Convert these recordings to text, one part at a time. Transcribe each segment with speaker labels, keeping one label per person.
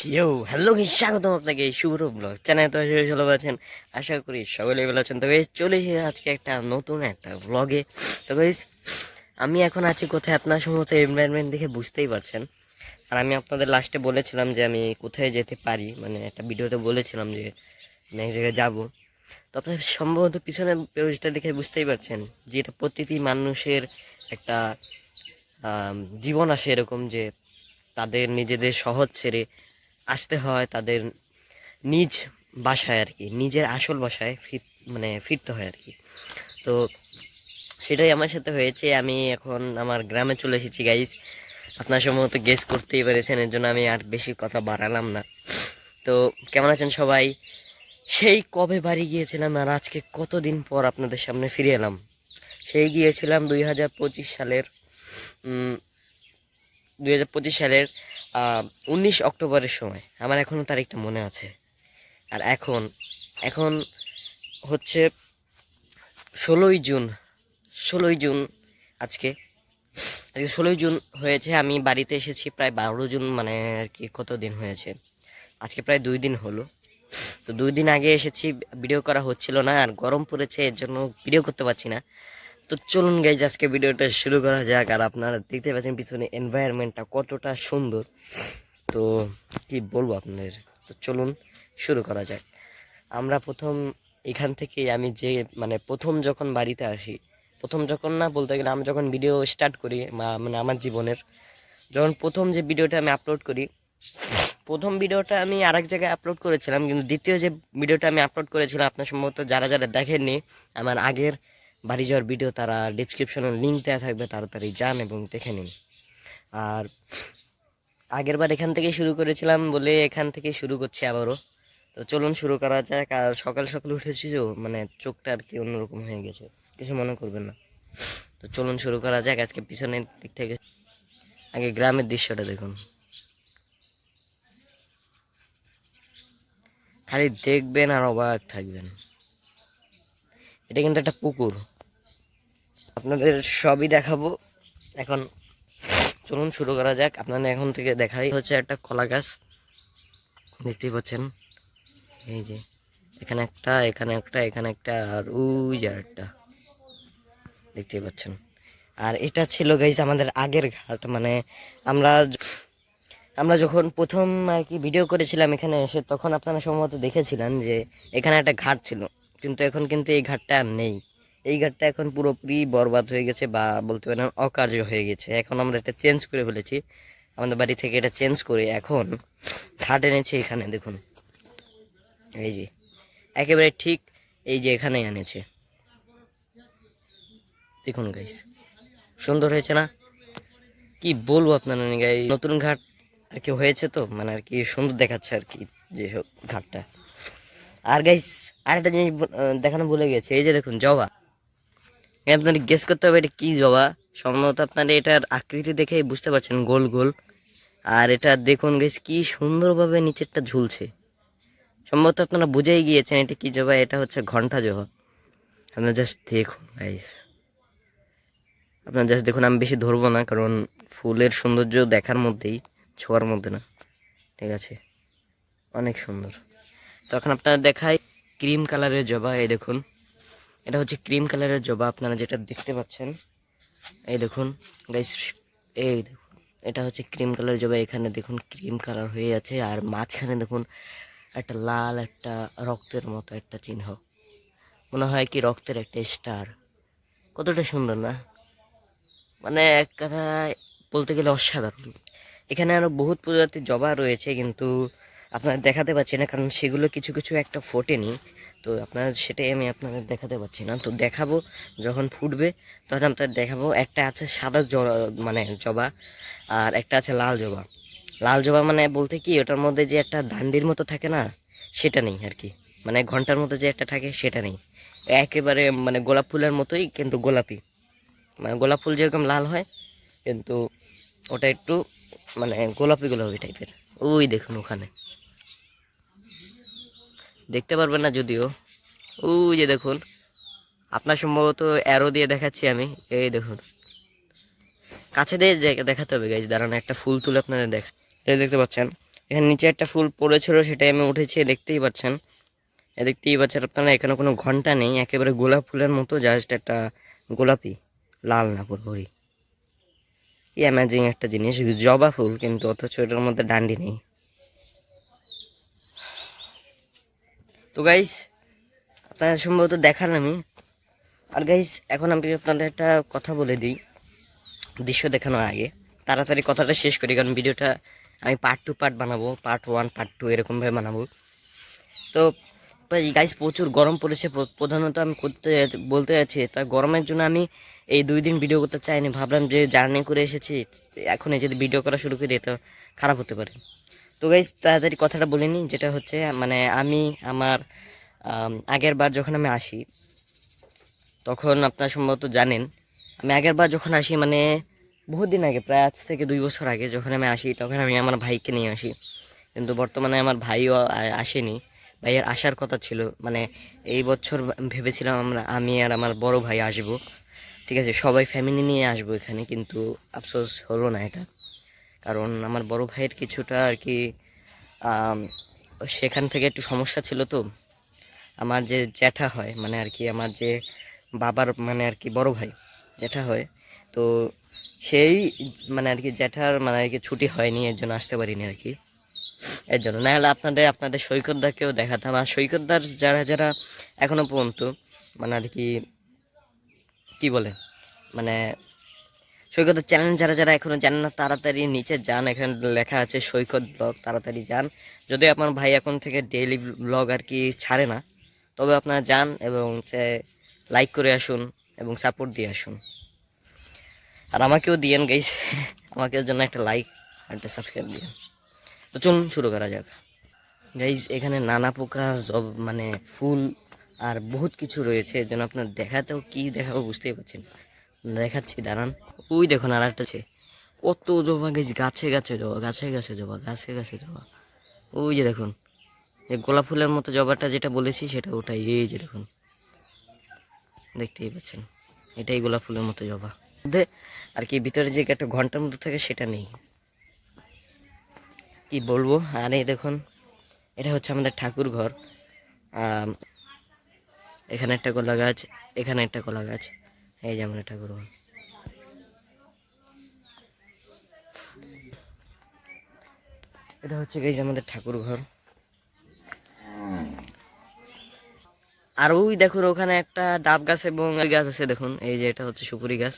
Speaker 1: Hello guys, স্বাগতম আপনাকে এই শুভ্র ব্লগ চ্যানেলে। তো ভালো আছেন, আশা করি সকলে ভালো আছেন। তো গাইস চলে এসেছি আজকে একটা নতুন একটা ব্লগে। তো গাইস আমি এখন আছি কোথায়, আপনার সম্ভবত এনভায়রনমেন্ট দেখে বুঝতেই পারছেন। আর আমি আপনাদের লাস্টে বলেছিলাম যে আমি কোথায় যেতে পারি, মানে একটা ভিডিওতে বলেছিলাম যে আমি এক জায়গায় যাবো। তো আপনার সম্ভবত পিছনে পেজটা দেখে বুঝতেই পারছেন যে এটা প্রতিটি মানুষের একটা জীবন আসে এরকম, যে তাদের নিজেদের শহর ছেড়ে আসতে হয় তাদের নিজ বাসায় আর কি, নিজের আসল বাসায় ফিরতে হয় আর কি। তো সেটাই আমার সাথে হয়েছে। আমি এখন আমার গ্রামে চলে এসেছি গাইস। আপনার সম্ভবত গেস করতেই পেরেছেন, এর জন্য আমি আর বেশি কথা বাড়ালাম না। তো কেমন আছেন সবাই? সেই কবে বাড়ি গিয়েছিলাম আর আজকে কতদিন পর আপনাদের সামনে ফিরে এলাম। সেই গিয়েছিলাম 2025 সালের 2025 সালের 19 অক্টোবরের সময়। আমার এখনও তারিখটা মনে আছে। আর এখন এখন হচ্ছে 16ই জুন। 16ই জুন আজকে আজকে 16ই জুন হয়েছে। আমি বাড়িতে এসেছি প্রায় 12 জুন, মানে আর কি কতদিন হয়েছে, আজকে প্রায় 2 দিন হলো। তো 2 দিন আগে এসেছি, ভিডিও করা হচ্ছিল না, আর গরম পড়েছে এর জন্য ভিডিও করতে পারছি না। তো চলুন গাইজ আজকে ভিডিওটা শুরু করা যাক। আর আপনারা দেখতে পাচ্ছেন পিছনে এনভায়রনমেন্টটা কতটা সুন্দর, তো কি বলবো আপনাদের। তো চলুন শুরু করা যাক। আমরা প্রথম এখান থেকে, আমি যে প্রথম যখন বাড়িতে আসি, প্রথম যখন না বলতে গেলে আমি যখন ভিডিও স্টার্ট করি, মানে আমার জীবনের যখন প্রথম যে ভিডিওটা আমি আপলোড করি, প্রথম ভিডিওটা আমি আরেক জায়গায় আপলোড করেছিলাম, কিন্তু দ্বিতীয় যে ভিডিওটা আমি আপলোড করেছিলাম, আপনার সম্ভবত যারা যারা দেখেননি আমার আগের বাড়ি যাওয়ার ভিডিও, তারা ডিসক্রিপশনে লিঙ্ক দেওয়া থাকবে, তাড়াতাড়ি যান এবং দেখে নিন। আর আগের বার এখান থেকে শুরু করেছিলাম বলে এখান থেকে শুরু করছি আবারও। তো চলুন শুরু করা যাক। আর সকাল সকাল উঠেছি, যে চোখটা আর কি অন্যরকম হয়ে গেছে, কিছু মনে করবেন না। তো চলুন শুরু করা যাক। আজকে পিছনের দিক থেকে আগে গ্রামের দৃশ্যটা দেখুন, খালি দেখবেন আর অবাক থাকবেন। এটা কিন্তু একটা পুকুর, আপনাদের সবই দেখাবো এখন। চলুন শুরু করা যাক। আপনাদের এখন থেকে দেখাই হচ্ছে একটা কলা গাছ, দেখতেই পাচ্ছেন। এই যে এখানে একটা, এখানে একটা, এখানে একটা, আর ওই যে একটা, দেখতেই পাচ্ছেন। আর এটা ছিল গাইস আমাদের আগের ঘাট, আমরা আমরা যখন প্রথম আর কি ভিডিও করেছিলাম এখানে এসে, তখন আপনারা সম্ভবত দেখেছিলেন যে এখানে একটা ঘাট ছিল, কিন্তু এখন কিন্তু এই ঘাটটা আর নেই। এই ঘাটটা এখন পুরোপুরি বরবাদ হয়ে গেছে, বা বলতে পারেন অকার্য হয়ে গেছে। এখন আমরা এটা চেঞ্জ করে ফেলেছি, আমাদের বাড়ি থেকে এটা চেঞ্জ করে এখন ঘাট এনেছি এখানে দেখুন। এই যে একেবারে ঠিক, এই যে এখানেই এনেছে, দেখুন গাইস, সুন্দর হয়েছে না? কি বলবো আপনারা গাইস, নতুন ঘাট আর কি হয়েছে, তো আর কি সুন্দর দেখাচ্ছে আর কি, যে হোক ঘাটটা। আর গাইস আরেকটা জিনিস দেখানো ভুলে গেছে, এই যে দেখুন জবা। আপনাদের গেস করতে হবে এটা কি জবা। সম্ভবত আপনারা এটার আকৃতি দেখেই বুঝতে পারছেন, গোল গোল। আর এটা দেখুন গাইস কি সুন্দরভাবে নিচেরটা ঝুলছে। সম্ভবত আপনারা বুঝেই গিয়েছেন এটা কি জবা, এটা হচ্ছে ঘন্টা জবা। আপনারা জাস্ট দেখুন গাইস, আপনারা জাস্ট দেখুন। আমি বেশি ধরবো না, কারণ ফুলের সৌন্দর্য দেখার মধ্যেই, ছোঁয়ার মধ্যে না। ঠিক আছে, অনেক সুন্দর। তখন আপনারা দেখায় ক্রিম কালারের জবা। এই দেখুন, এটা হচ্ছে ক্রিম কালারের জবা, আপনারা যেটা দেখতে পাচ্ছেন। এই দেখুন গাইস, এই দেখুন, এটা হচ্ছে ক্রিম কালারের জবা। এখানে দেখুন ক্রিম কালার হয়ে আছে, আর মাঝখানে দেখুন একটা লাল, একটা রক্তের মতো একটা চিহ্ন, মনে হয় কি রক্তের একটা স্টার। কতটা সুন্দর না? এক কথায় বলতে গেলে অসাধারণ। এখানে আরো বহুত প্রজাতির জবা রয়েছে, কিন্তু আপনারা দেখাতে পাচ্ছি না, কারণ সেগুলো কিছু কিছু একটা ফোটেনি। তো আপনার সেটাই আমি আপনাদের দেখাতে পাচ্ছি না। তো দেখাবো যখন ফুটবে, তখন আপনাদের দেখাবো। একটা আছে সাদা জবা, আর একটা আছে লাল জবা। লাল জবা বলতে কি, ওটার মধ্যে যে একটা ডান্ডির মতো থাকে না, সেটা নেই আর কি। ঘন্টার মতো যে একটা থাকে সেটা নেই। একেবারে গোলাপ ফুলের মতোই, কিন্তু গোলাপি। গোলাপ ফুল যেরকম লাল হয়, কিন্তু ওটা একটু গোলাপি গোলাপি টাইপের। ওই দেখুন ওখানে, দেখতে পারবেন না যদিও, ওই যে দেখুন। আপনার সম্ভবত অ্যারো দিয়ে দেখাচ্ছি আমি, এই দেখুন। কাছে দিয়ে দেখাতে হবে গাইজ, দাঁড়ানো একটা ফুল তুলে আপনাদের এই দেখতে পাচ্ছেন, এখানে নিচে একটা ফুল পড়েছিল, সেটাই আমি উঠেছি, দেখতেই পাচ্ছেন আপনারা। এখানে কোনো ঘন্টা নেই, একেবারে গোলাপ ফুলের মতো, জাস্ট একটা গোলাপি, লাল না পুরোপুরি। কি অ্যামেজিং একটা জিনিস, জবা ফুল কিন্তু অথচ এটার মধ্যে ডান্ডি নেই। তো গাইস আপনারা সম্ভবত দেখান আমি। আর গাইস এখন আমি আপনাদের একটা কথা বলে দিই দৃশ্য দেখানোর আগে, তাড়াতাড়ি কথাটা শেষ করি, কারণ ভিডিওটা আমি পার্ট টু পার্ট বানাবো, পার্ট 1 পার্ট 2 এরকমভাবে বানাবো। তো গাইস প্রচুর গরম পড়েছে, প্রধানত আমি বলতে যাচ্ছি, তা গরমের জন্য আমি এই 2 দিন ভিডিও করতে চাইনি। ভাবলাম যে জার্নি করে এসেছি, এখন যদি ভিডিও করা শুরু করে দিই তো খারাপ হতে পারে। তো গাইস তাড়াতাড়ি কথাটা বলে নিই, যেটা হচ্ছে মানে আমি আমার আগের বার যখন আমি আসি, তখন আপনারা সম্ভবত জানেন, আমি আগের বার যখন আসি মানে বহুত দিন আগে, প্রায় আজ থেকে 2 বছর আগে যখন আমি আসি, তখন আমি আমার ভাইকে নিয়ে আসি। কিন্তু বর্তমানে আমার ভাইও আসেনি, ভাইয়ের আসার কথা ছিল। মানে এই বছর ভেবেছিলাম আমি আর আমার বড় ভাই আসবো, ঠিক আছে, সবাই ফ্যামিলি নিয়ে আসবো এখানে, কিন্তু আফসোস হলো না এটা। কারণ আমার বড় ভাইয়ের কিছুটা আর কি সেখান থেকে একটু সমস্যা ছিল। তো আমার যে জ্যাঠা হয়, মানে আর কি আমার যে বাবার মানে আর কি বড় ভাই জ্যাঠা হয়, তো সেই মানে আর কি জ্যাঠার মানে আর কি ছুটি হয়নি, এর জন্য আসতে পারিনি আর কি। এর জন্য না হলে আপনাদের সৈকতদাকেও দেখাতাম। আর সৈকতদার যারা যারা এখনো পর্যন্ত মানে আর কি কি বলে মানে সৈকতের চ্যানেল যারা যারা এখনো জানেন না, তাড়াতাড়ি নিচে যান, এখানে লেখা আছে সৈকত ব্লগ, তাড়াতাড়ি যান। যদি আপনার ভাই এখন থেকে ডেইলি ব্লগ আর কি ছাড়ে না, তবে আপনারা যান এবং সে লাইক করে আসুন এবং সাপোর্ট দিয়ে আসুন। আর আমাকেও দিয়েন গাইস, আমাকে জন্য একটা লাইক আর একটা সাবস্ক্রাইব দিয়েন। তো চলুন শুরু করা যাক গাইস। এখানে নানা প্রকার মানে ফুল আর বহুত কিছু রয়েছে, এর জন্য আপনার দেখাতেও কি দেখাবো বুঝতেই পারছেন। দেখাচ্ছি দাঁড়ান। ওই দেখুন আর একটা আছে, কত জবা গাছ, গাছে গাছে জবা, গাছে গাছে জবা, গাছে গাছে জবা। ওই যে দেখুন, এই গোলাপ ফুলের মতো জবাটা যেটা বলেছি সেটা ওটাই, এই যে দেখুন, দেখতেই পাচ্ছেন, এটাই গোলাপ ফুলের মতো জবা। আর কি ভিতরে যে একটা ঘন্টার মতো থাকে সেটা নেই, কি বলবো। আর এই দেখুন, এটা হচ্ছে আমাদের ঠাকুর ঘর। এখানে একটা কলা গাছ, এখানে একটা কলা গাছ, এই যে আমাদের ঠাকুর ঘর। এটা হচ্ছে এই যে আমাদের ঠাকুর ঘর। আর ওই দেখুন ওখানে একটা ডাব গাছ এবং গাছ আছে, দেখুন এই যে এটা হচ্ছে সুপুরি গাছ,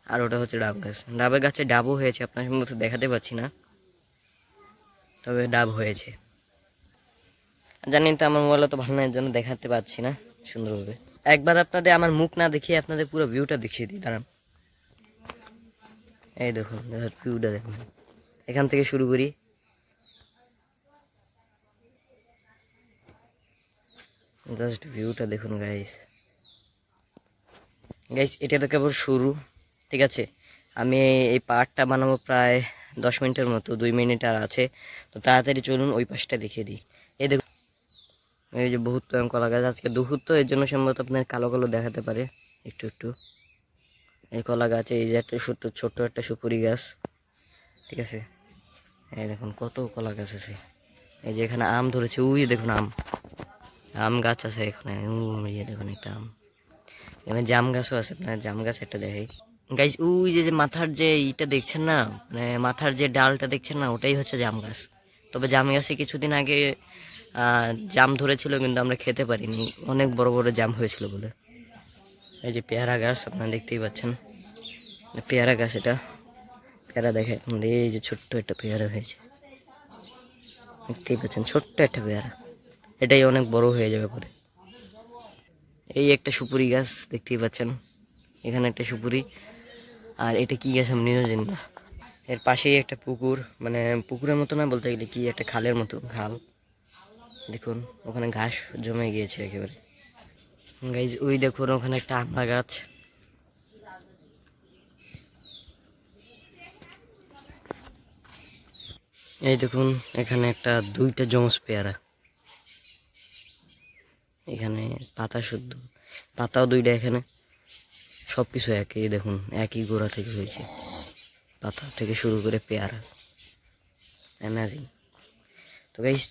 Speaker 1: আর ওটা হচ্ছে ডাব গাছ। ডাবের গাছে ডাবও হয়েছে, আপনার সম্ভবত দেখাতে পাচ্ছি না, তবে ডাব হয়েছে। জানেন তো আমার মোবাইল তো ভালো না, এর জন্য দেখাতে পাচ্ছি না সুন্দরভাবে। একবার আপনাদের আমার মুখ না দেখিয়ে আপনাদের পুরো ভিউটা দেখিয়ে দিই দাঁড়ান। এই দেখুন ভিউটা দেখুন, এখান থেকে শুরু করি। জাস্ট ভিউটা দেখুন গাইস। গাইস এটা তো কেবল শুরু, ঠিক আছে। আমি এই পার্টটা বানাবো প্রায় 10 মিনিটের মতো, 2 মিনিট আর আছে। তো তাড়াতাড়ি চলুন ওই পাশটা দেখিয়ে দিই। এই দেখুন, এই যে বহুত কলা গাছ, আজকে দুপুর তো এর জন্য সম্ভবত আপনার কালো কালো দেখাতে পারে একটু একটু। এই কলা গাছ, এই যে একটা ছোট্ট ছোট্ট একটা সুপুরি গাছ, ঠিক আছে। এই দেখুন কত কলা গাছ আছে। এই যে এখানে আম ধরেছে, ওই দেখুন আম, আম গাছ আছে এখানে, ওই যে দেখুন একটা আম। এখানে জাম গাছও আছে, আপনার জাম গাছ একটা দেখাই গাইস। ওই যে মাথার যে ইটা দেখছেন না, মানে মাথার যে ডালটা দেখছেন না, ওটাই হচ্ছে জাম গাছ। তবে জাম গাছে কিছুদিন আগে জাম ধরেছিল, কিন্তু আমরা খেতে পারিনি, অনেক বড় বড় জাম হয়েছিল বলে। এই যে পেয়ারা গাছ আপনারা দেখতেই পাচ্ছেন, পেয়ারা গাছ, এটা পেয়ারা দেখে এই যে ছোট্ট একটা পেয়ারা হয়েছে, দেখতেই পাচ্ছেন ছোট্ট একটা পেয়ারা, এটাই অনেক বড় হয়ে যাবে পরে। এই একটা সুপুরি গাছ দেখতেই পাচ্ছেন, এখানে একটা সুপুরি। আর এটা কি গাছ আমি নিজেও জানি না। এর পাশেই একটা পুকুর, মানে পুকুরের মতো না বলতে গেলে কি একটা খালের মতো, খাল। দেখুন ওখানে ঘাস জমে গিয়েছে একেবারে গাইজ। ওই দেখুন ওখানে একটা আমড়া গাছ, এই দেখুন এখানে একটা দুইটা জমজ পেয়ারা, এখানে পাতা শুদ্ধ, পাতাও দুইটা এখানে, সব কিছু একই, দেখুন একই গোড়া থেকে হয়েছে, পাতা থেকে শুরু করে পেয়ারা, অ্যামেজিং। তো গাইস